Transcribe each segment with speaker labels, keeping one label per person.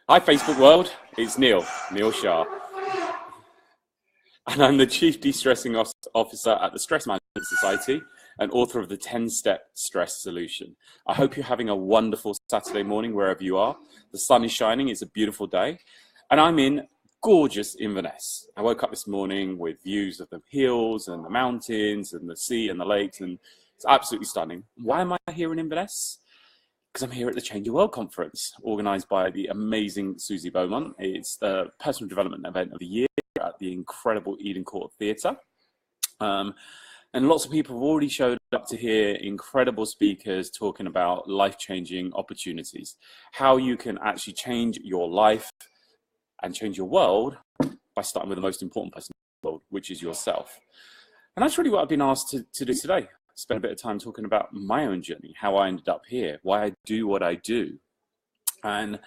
Speaker 1: Hi, Facebook world. It's Neil Shah, and I'm the Chief De-Stressing Officer at the Stress Management Society and author of the 10-Step Stress Solution. I hope you're having a wonderful Saturday morning wherever you are. The sun is shining. It's a beautiful day, and I'm in gorgeous Inverness. I woke up this morning with views of the hills and the mountains and the sea and the lakes, and it's absolutely stunning. Why am I here in Inverness? Because I'm here at the Change Your World conference, organised by the amazing Susie Beaumont. It's the personal development event of the year at the incredible Eden Court Theatre. And lots of people have already showed up to hear incredible speakers talking about life-changing opportunities, how you can actually change your life and change your world by starting with the most important person in the world, which is yourself. And that's really what I've been asked to do today. Spend a bit of time talking about my own journey, how I ended up here, why I do what I do. And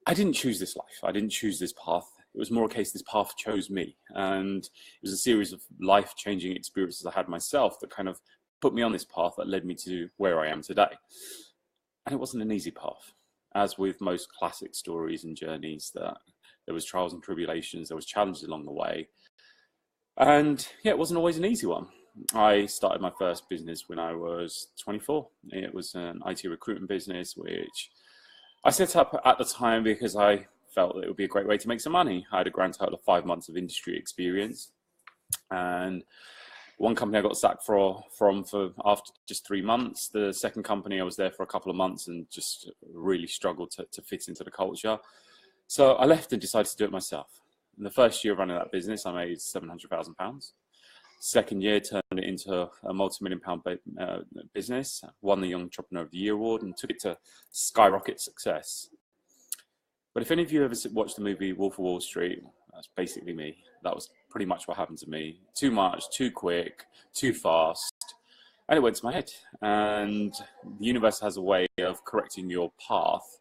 Speaker 1: I didn't choose this life. I didn't choose this path. It was more a case this path chose me. And it was a series of life-changing experiences I had myself that kind of put me on this path that led me to where I am today. And it wasn't an easy path. As with most classic stories and journeys, that there was trials and tribulations, there was challenges along the way. And yeah, it wasn't always an easy one. I started my first business when I was 24. It was an IT recruitment business, which I set up at the time because I felt that it would be a great way to make some money. I had a grand total of 5 months of industry experience. And one company I got sacked from after just 3 months. The second company, I was there for a couple of months and just really struggled to fit into the culture. So I left and decided to do it myself. In the first year of running that business, I made £700,000. Second year, turned it into a multi-million-pound business, won the Young Entrepreneur of the Year award, and took it to skyrocket success. But if any of you ever watched the movie Wolf of Wall Street, that's basically me. That was pretty much what happened to me. Too much, too quick, too fast, and it went to my head. And the universe has a way of correcting your path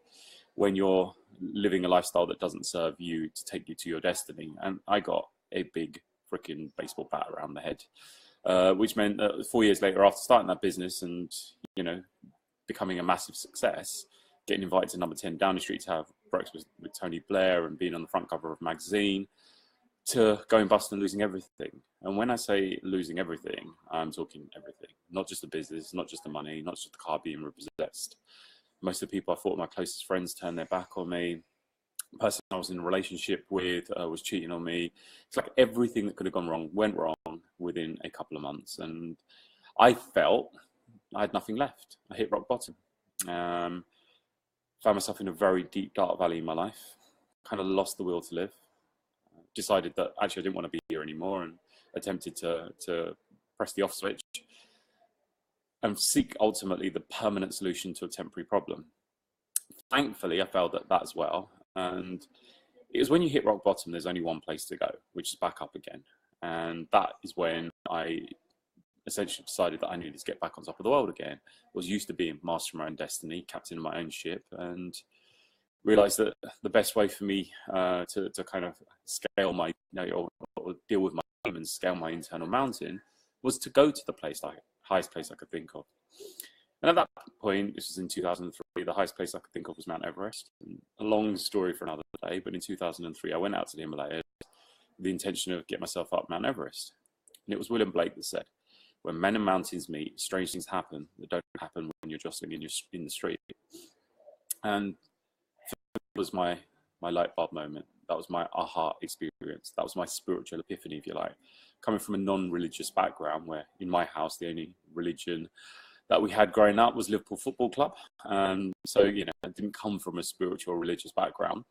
Speaker 1: when you're living a lifestyle that doesn't serve you to take you to your destiny. And I got a big freaking baseball bat around the head, which meant that 4 years later, after starting that business and becoming a massive success, getting invited to number 10 Downing Street to have breakfast with Tony Blair and being on the front cover of a magazine, to going bust and losing everything. And when I say losing everything, I'm talking everything, not just the business, not just the money, not just the car being repossessed. Most of the people I thought were my closest friends turned their back on me. The person I was in a relationship with was cheating on me. It's like everything that could have gone wrong went wrong within a couple of months. And I felt I had nothing left. I hit rock bottom. Found myself in a very deep, dark valley in my life. Kind of lost the will to live. Decided that actually I didn't want to be here anymore, and attempted to press the off switch and seek ultimately the permanent solution to a temporary problem. Thankfully, I failed at that as well. And it was when you hit rock bottom, there's only one place to go, which is back up again. And that is when I essentially decided that I needed to get back on top of the world again. I was used to being master of my own destiny, captain of my own ship, and realized that the best way for me to kind of scale my, or deal with my team and scale my internal mountain was to go to the highest place I could think of. And at that point, this was in 2003, the highest place I could think of was Mount Everest. And a long story for another day, but in 2003, I went out to the Himalayas with the intention of getting myself up Mount Everest. And it was William Blake that said, when men and mountains meet, strange things happen that don't happen when you're jostling in the street. And that was my light bulb moment. That was my aha experience. That was my spiritual epiphany, if you like. Coming from a non-religious background, where in my house, the only religion that we had growing up was Liverpool Football Club. So, I didn't come from a spiritual religious background.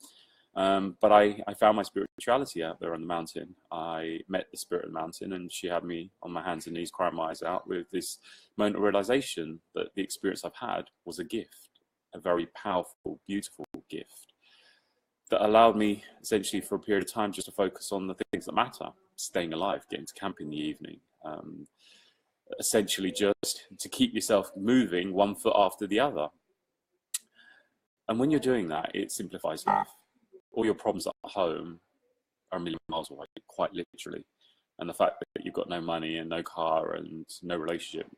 Speaker 1: But I found my spirituality out there on the mountain. I met the spirit of the mountain, and she had me on my hands and knees crying my eyes out with this moment of realization that the experience I've had was a gift, a very powerful, beautiful gift that allowed me essentially for a period of time just to focus on the things that matter, staying alive, getting to camp in the evening, essentially just to keep yourself moving one foot after the other. And when you're doing that, it simplifies life. All your problems at home are a million miles away, quite literally. And the fact that you've got no money and no car and no relationship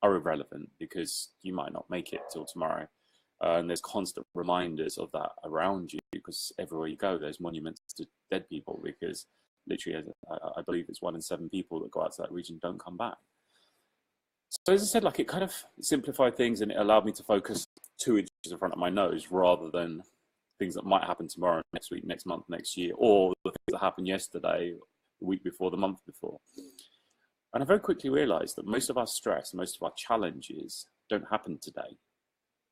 Speaker 1: are irrelevant, because you might not make it till tomorrow. And there's constant reminders of that around you, because everywhere you go, there's monuments to dead people, because literally, I believe it's 1 in 7 people that go out to that region don't come back. So as I said, like, it kind of simplified things, and it allowed me to focus 2 inches in front of my nose, rather than things that might happen tomorrow, next week, next month, next year, or the things that happened yesterday, the week before, the month before. And I very quickly realized that most of our stress, most of our challenges don't happen today.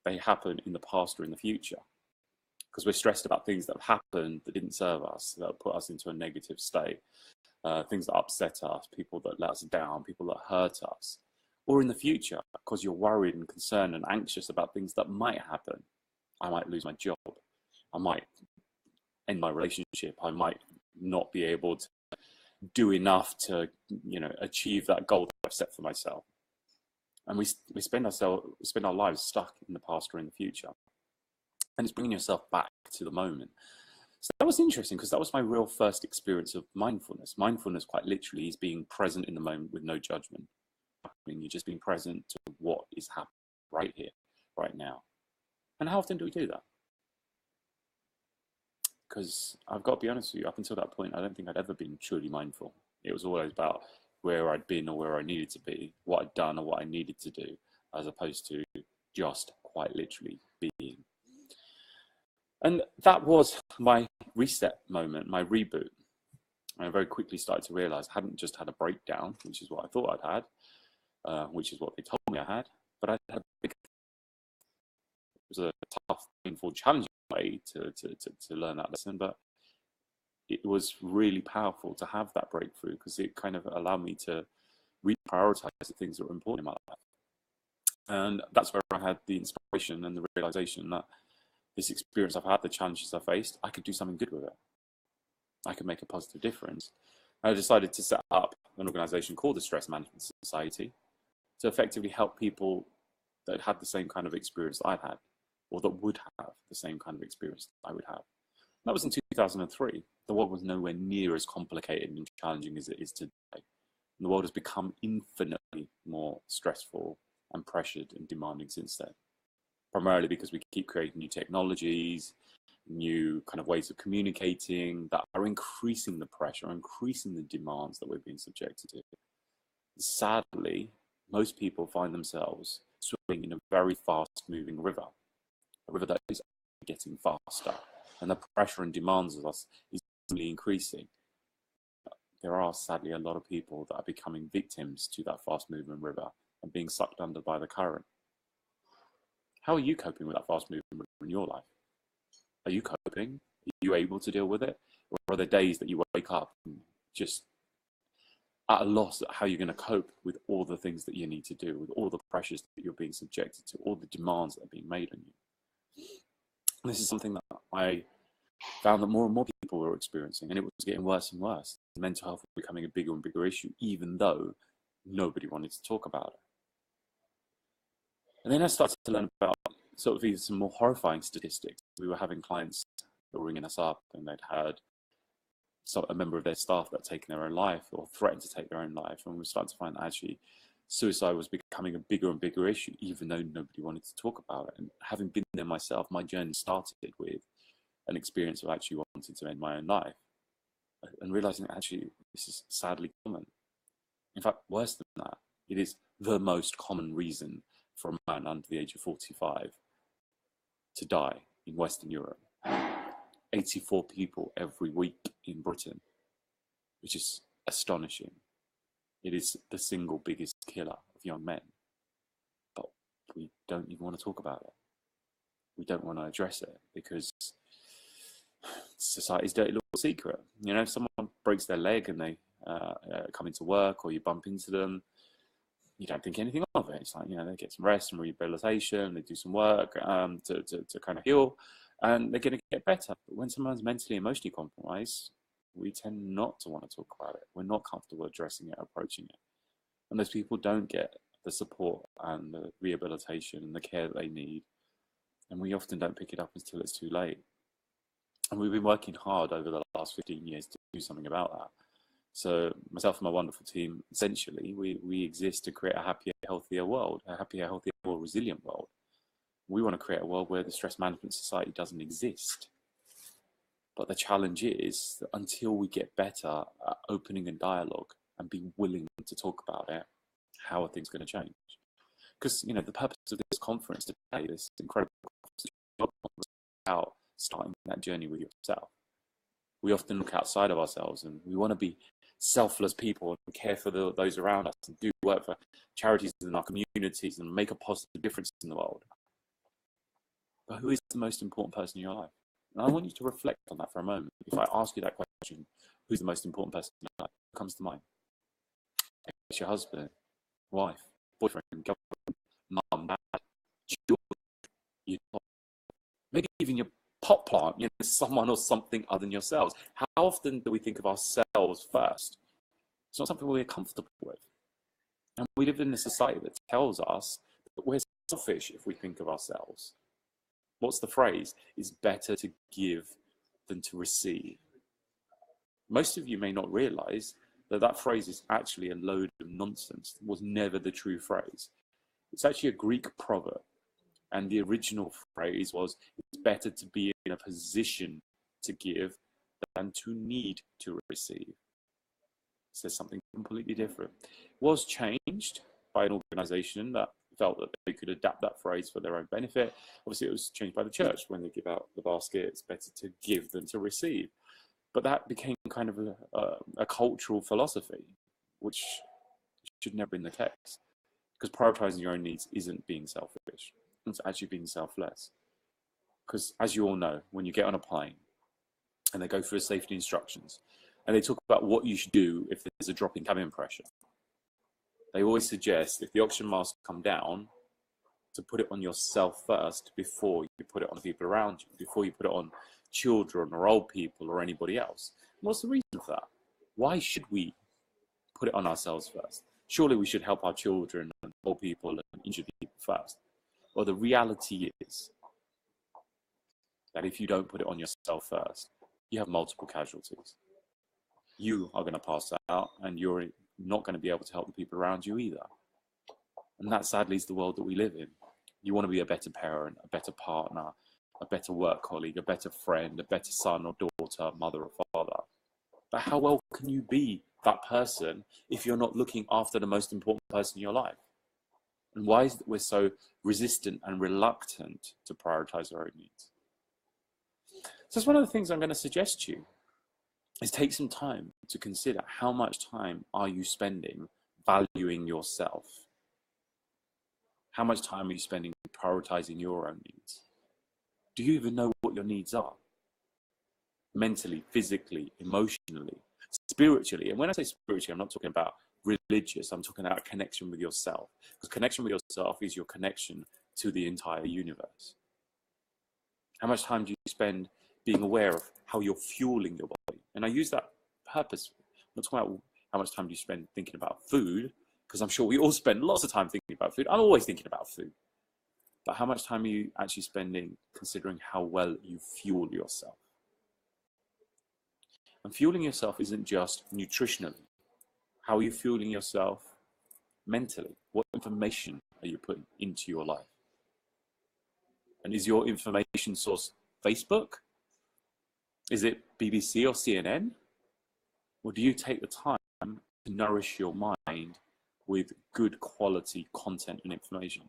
Speaker 1: They happen in the past or in the future, because we're stressed about things that have happened that didn't serve us, that put us into a negative state, things that upset us, people that let us down, people that hurt us, or in the future, because you're worried and concerned and anxious about things that might happen. I might lose my job. I might end my relationship. I might not be able to do enough to, achieve that goal that I've set for myself. And we spend our lives stuck in the past or in the future. And it's bringing yourself back to the moment. So that was interesting, because that was my real first experience of mindfulness. Mindfulness, quite literally, is being present in the moment with no judgment. I mean, you're just being present to what is happening right here, right now. And how often do we do that? Because I've got to be honest with you, up until that point, I don't think I'd ever been truly mindful. It was always about where I'd been or where I needed to be, what I'd done or what I needed to do, as opposed to just quite literally being. And that was my reset moment, my reboot. And I very quickly started to realize I hadn't just had a breakdown, which is what I thought I'd had, which is what they told me I had, but I had it was a tough, painful, challenging way to learn that lesson, but it was really powerful to have that breakthrough, because it kind of allowed me to reprioritize the things that were important in my life. And that's where I had the inspiration and the realization that this experience I've had, the challenges I faced, I could do something good with it. I could make a positive difference. And I decided to set up an organization called the Stress Management Society to effectively help people that had the same kind of experience that I'd had, or that would have the same kind of experience that I would have. That was in 2003. The world was nowhere near as complicated and challenging as it is today. And the world has become infinitely more stressful and pressured and demanding since then. Primarily because we keep creating new technologies, new kind of ways of communicating that are increasing the pressure, increasing the demands that we're being subjected to. Sadly, most people find themselves swimming in a very fast-moving river, a river that is getting faster, and the pressure and demands of us is really increasing. There are sadly a lot of people that are becoming victims to that fast-moving river and being sucked under by the current. How are you coping with that fast-moving river in your life? Are you coping? Are you able to deal with it? Or are there days that you wake up and just at a loss at how you're going to cope with all the things that you need to do, with all the pressures that you're being subjected to, all the demands that are being made on you? And this is something that I found that more and more people were experiencing, and it was getting worse and worse. Mental health was becoming a bigger and bigger issue, even though nobody wanted to talk about it. And then I started to learn about sort of even some more horrifying statistics. We were having clients that were ringing us up, and they'd had a member of their staff that had taken their own life or threatened to take their own life. And we were starting to find that actually suicide was becoming a bigger and bigger issue, even though nobody wanted to talk about it. And having been there myself, my journey started with an experience of actually wanting to end my own life, and realizing that actually this is sadly common. In fact, worse than that, it is the most common reason for a man under the age of 45 to die in Western Europe. 84 people every week in Britain, which is astonishing. It is the single biggest killer of young men, but we don't even want to talk about it. We don't want to address it because society's dirty little secret. You know, if someone breaks their leg and they come into work, or you bump into them, you don't think anything of it. It's like, you know, they get some rest and rehabilitation, they do some work to kind of heal, and they're going to get better. But when someone's mentally, emotionally compromised, we tend not to want to talk about it. We're not comfortable addressing it, approaching it. And those people don't get the support and the rehabilitation and the care that they need. And we often don't pick it up until it's too late. And we've been working hard over the last 15 years to do something about that. So myself and my wonderful team, essentially, we exist to create a happier, healthier world, a happier, healthier, more resilient world. We want to create a world where the stress management society doesn't exist. But the challenge is that until we get better at opening a dialogue and be willing to talk about it, how are things going to change? Because, the purpose of this conference today, this incredible conference, is about starting that journey with yourself. We often look outside of ourselves and we want to be selfless people and care for those around us and do work for charities in our communities and make a positive difference in the world. But who is the most important person in your life? And I want you to reflect on that for a moment. If I ask you that question, who's the most important person in your life? What comes to mind? It's your husband, wife, boyfriend, girlfriend, mum, dad, children, maybe even your pot plant, someone or something other than yourselves. How often do we think of ourselves first? It's not something we're comfortable with. And we live in a society that tells us that we're selfish if we think of ourselves. What's the phrase? It's better to give than to receive. Most of you may not realize that that phrase is actually a load of nonsense. It was never the true phrase. It's actually a Greek proverb. And the original phrase was, it's better to be in a position to give than to need to receive. It says something completely different. It was changed by an organization that felt that they could adapt that phrase for their own benefit. Obviously, it was changed by the church when they give out the basket. It's better to give than to receive. But that became kind of a cultural philosophy, which should never have been the case. Because prioritizing your own needs isn't being selfish. It's actually being selfless. Because as you all know, when you get on a plane and they go through safety instructions and they talk about what you should do if there's a drop in cabin pressure, they always suggest, if the oxygen mask come down, to put it on yourself first before you put it on the people around you, before you put it on children or old people or anybody else. And what's the reason for that? Why should we put it on ourselves first? Surely we should help our children and old people and injured people first. Well, the reality is that if you don't put it on yourself first, you have multiple casualties. You are going to pass out and you're not going to be able to help the people around you either. And that sadly is the world that we live in. You want to be a better parent, a better partner, a better work colleague, a better friend, a better son or daughter, mother or father. But how well can you be that person if you're not looking after the most important person in your life? And why is it that we're so resistant and reluctant to prioritize our own needs? So that's one of the things I'm going to suggest to you, is take some time to consider how much time are you spending valuing yourself? How much time are you spending prioritizing your own needs? Do you even know what your needs are? Mentally, physically, emotionally, spiritually. And when I say spiritually, I'm not talking about religious, I'm talking about connection with yourself. Because connection with yourself is your connection to the entire universe. How much time do you spend being aware of how you're fueling your body? And I use that purposefully. I'm not talking about how much time do you spend thinking about food, because I'm sure we all spend lots of time thinking about food. I'm always thinking about food. But how much time are you actually spending considering how well you fuel yourself? And fueling yourself isn't just nutritionally. How are you fueling yourself mentally? What information are you putting into your life? And is your information source Facebook? Is it BBC or CNN? Or do you take the time to nourish your mind with good quality content and information?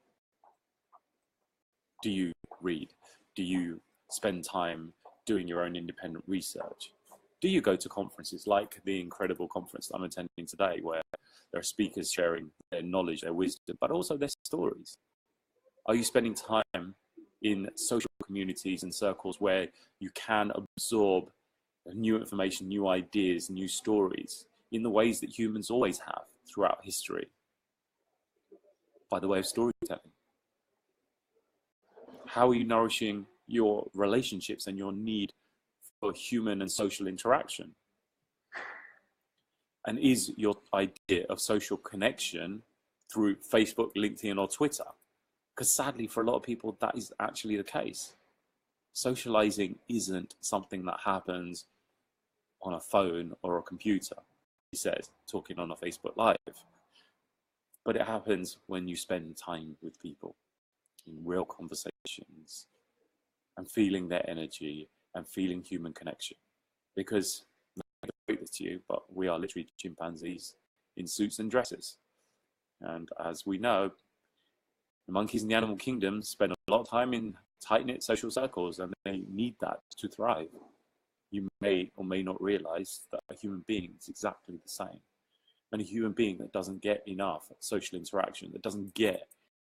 Speaker 1: Do you read? Do you spend time doing your own independent research? Do you go to conferences like the incredible conference that I'm attending today, where there are speakers sharing their knowledge, their wisdom, but also their stories? Are you spending time in social communities and circles where you can absorb new information, new ideas, new stories in the ways that humans always have throughout history, by the way of storytelling? How are you nourishing your relationships and your need for human and social interaction? And is your idea of social connection through Facebook, LinkedIn, or Twitter? Because sadly, for a lot of people, that is actually the case. Socializing isn't something that happens on a phone or a computer, he says, talking on a Facebook Live. But it happens when you spend time with people. in real conversations and feeling their energy and feeling human connection. Because I don't this to you, but we are literally chimpanzees in suits and dresses. And as we know, the monkeys in the animal kingdom spend a lot of time in tight-knit social circles, and they need that to thrive. You may or may not realize that a human being is exactly the same. And a human being that doesn't get enough social interaction, that doesn't get